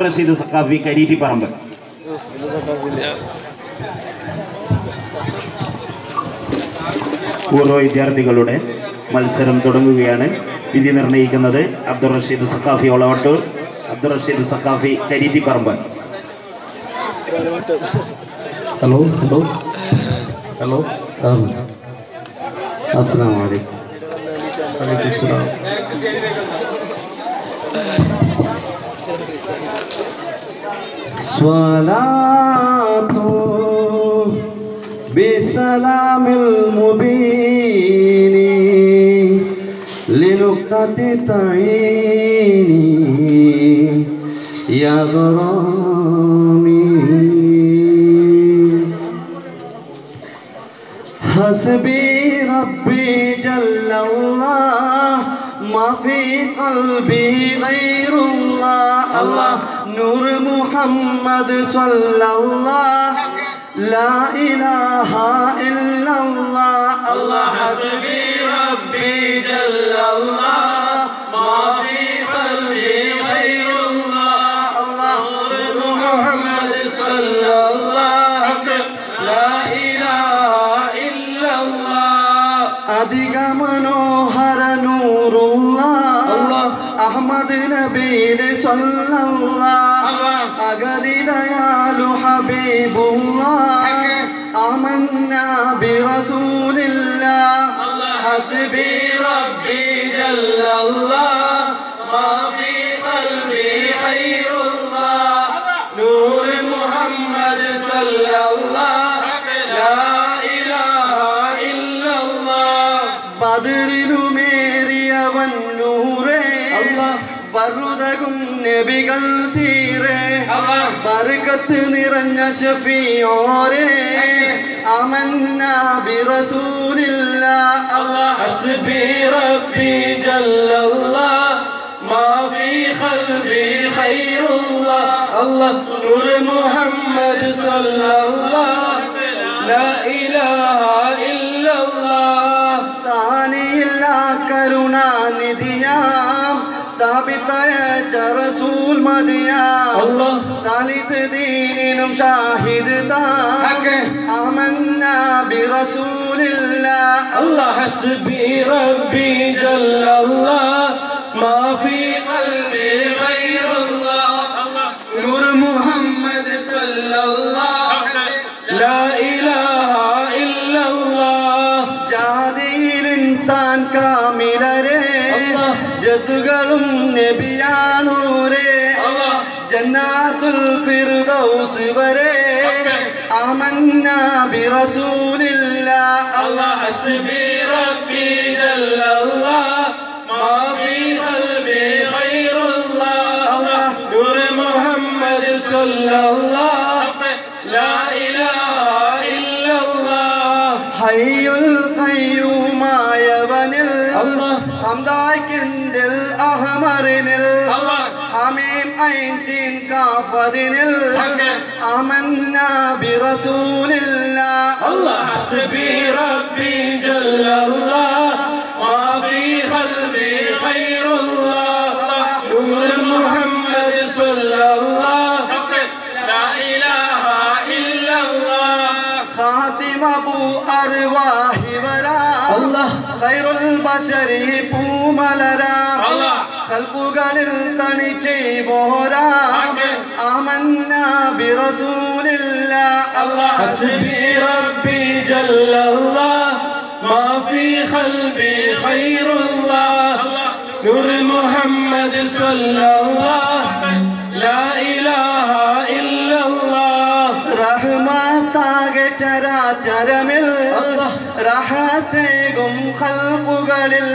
റഷീദ് സഖാഫി കരീറ്റിപ്പറമ്പ്. പൂർവ്വ വിദ്യാർത്ഥികളുടെ മത്സരം തുടങ്ങുകയാണ്. വിധി നിർണ്ണയിക്കുന്നത് Abdul Rasheed Saqafi Olavattur, Abdul Rasheed Saqafi Karittiparamba. Hello hello hello അസ്സലാമു അലൈക്കും. വലൈക്കും സലാം. സ്വലാത്തു ബിസലാമിൽ മുബീനി ലിനുഖ്തതി തഈനി യാ ഗറാമി ഹസ്ബി റബ്ബി ജല്ലല്ലാഹ് ما في قلبي غير الله الله نور محمد صلى الله لا إله إلا الله الله حسبي ربي جل الله ما في قلبي غير الله الله نور محمد صلى الله لا إله إلا الله أديك منوهر അഹ്മദ് നബിയിലെ സ്വല്ലല്ലാഹ് അഗദിദയാലു ഹബീബുല്ലാഹ് ആമന്നാ ബിറസൂലില്ലാഹ് ഹസ്ബി റബ്ബി ജല്ലല്ലാഹ് മാ ഫീ ഖൽബി ഖൈറുല്ലാഹ് നൂർ മുഹമ്മദ് സ്വല്ലല്ലാഹ് ലാ ഇലാഹ ഇല്ലല്ലാഹ് ബദറിലുമേറിയവൻ നൂറേ ബറുദകും നബികൾ സീറേ ബർക്കത്ത് നിറഞ്ഞ ഷഫീഓരേ ആമന്നാ ബിറസൂലില്ലാഹ് അല്ലാഹ് ഹസ്ബി റബ്ബി ജല്ലല്ലാഹ് മാ ഫീ ഖൽബി ഖൈറുല്ലാഹ് അല്ലാഹ് നൂർ മുഹമ്മദ് സ്വല്ലല്ലാഹ് ലാ ഇലാഹ ഇല്ലല്ലാഹ് താനിയില്ല കരുണാനിധിയാം സാബിത്തായ റസൂൽ മദിയാം സാലിസ് ദീനിനും ഷാഹിദ് താം ആമന്നാ ബിറസൂലില്ലാഹ് അല്ലാഹ് ഹസ്ബി റബ്ബി ജല്ലല്ലാഹ് മാ ഫീ ഖൽബി ഗൈറുല്ലാഹ് നൂർ മുഹമ്മദ് സ്വല്ലല്ലാഹ് ലാ ഇലാഹ ഇല്ലല്ലാഹ് ജാദിൽ ഇൻസാൻ കാമിലരേ ജദ്ദുകളും നബിയാനൂരേ ജന്നാത്തുൽ ഫിർദൗസ് വരെ ആമന്നാ ബിറസൂലില്ലാഹ് അല്ലാഹ് ഹസ്ബി റബ്ബി ജല്ലല്ലാഹ് മാ ഫീ ഖൽബി ഖൈറുല്ലാഹ് അല്ലാഹ് നൂർ മുഹമ്മദ് സ്വല്ലല്ലാഹ് ലാ ഇലാഹ ഇല്ലല്ലാഹ് ഹയ്യുൽ ഖയ്യൂമായവനിൽ ഹംദായിക്കിന്ദിൽ അഹ്മറിനിൽ ഹമീം ഐൻ സീൻ കാഫദിനിൽ ആമന്നാ ബിറസൂലില്ലാഹ് അല്ലാഹ് ഹസ്ബി റബ്ബി ജല്ലല്ലാഹ് മാ ഫീ ഖൽബി ഖൈറുല്ലാഹ് നൂർ മുഹമ്മദ് സ്വല്ലല്ലാഹ് ലാ ഇലാഹ ഇല്ലല്ലാഹ് ഖാതിമ അബൂ അർവാഹി വരാ അല്ലാഹ് ഖൈറുൽ ബശരി പൂമലരാ ഖൽഖുകളിൽ തണിചെയ്പോരാ ആമന്നാ ബിറസൂലില്ലാഹ് അല്ലാഹ് ഹസ്ബി റബ്ബി ജല്ലല്ലാഹ് മാ ഫീ ഖൽബി ഖൈറുല്ലാഹ് നൂർ മുഹമ്മദ് സ്വല്ലല്ലാഹ് ലാ ഇലാഹ ഇല്ലല്ലാഹ് റഹ്മത്താകെ ചരാചരമിൽ റഹ്മത്തേകും ഖൽഖുകളിൽ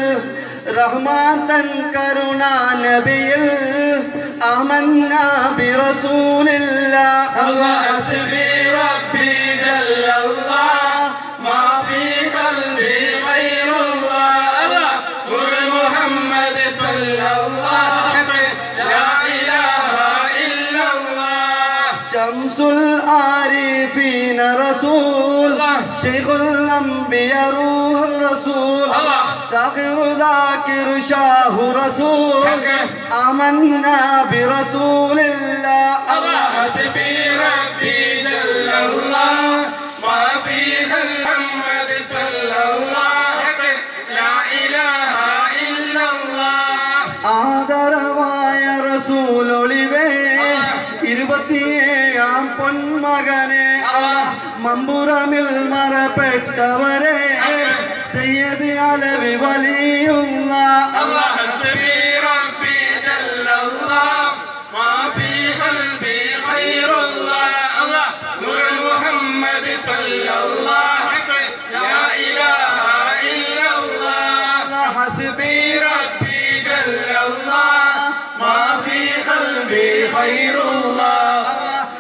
റഹ്മാൻ തൻ കരുണാ നബിയിൽ ആമന്നാ ബിറസൂലില്ലാഹ് അല്ലാഹ് ഹസ്ബി റബ്ബി ജല്ലല്ലാഹ് മാ ഫീ ഖൽബി ഖൈറുല്ലാഹ് നൂർ മുഹമ്മദ് സ്വല്ലല്ലാഹ് ലാ ഇലാഹ ഇല്ലല്ലാഹ് ശംസുൽ ആരിഫീന റസൂൽ ശൈഖുൽ അംബിയാ റൂഹ് റസൂൽ شاكر ذاكر شاه رسول آمنا برسول الله മമ്പുറമിൽ മറപ്പെട്ടവരെ സയ്യിദ് അലവി വലിയുള്ള അല്ലാഹ് ഹസ്ബി റബ്ബി ജല്ലല്ലാഹ് മാ ഫീ ഖൽബി ഖൈറുല്ലാഹ് അല്ലാഹ് നൂർ മുഹമ്മദ് സല്ലല്ലാഹു ലാ ഇലാഹ ഇല്ലല്ലാഹ് അല്ലാഹ് ഹസ്ബി റബ്ബി ജല്ലല്ലാഹ് മാ ഫീ ഖൽബി ഖൈറുല്ലാഹ്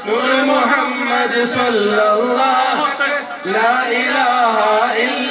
നൂർ മുഹമ്മദ് സല്ലല്ലാഹു ലാ ഇലാഹ ഇല്ല